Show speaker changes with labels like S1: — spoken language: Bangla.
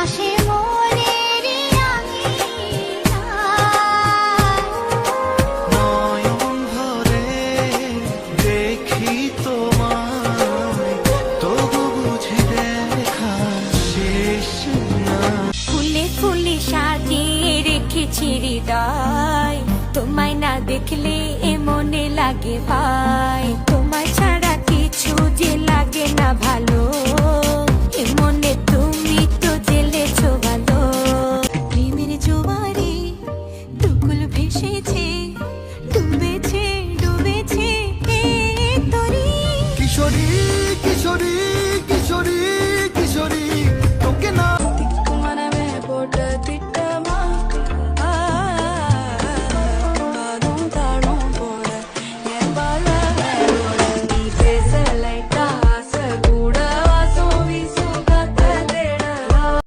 S1: ভাসে মনের
S2: নয়ন ভরে দেখি তোমায়, তবু বুঝি দেখা শেষ না।
S3: ফুলে ফুলে সাজিয়ে রেখেছি হৃদয়, তোমায় না দেখলে এ মনে লাগে ভাই, তোমায় ছাড়া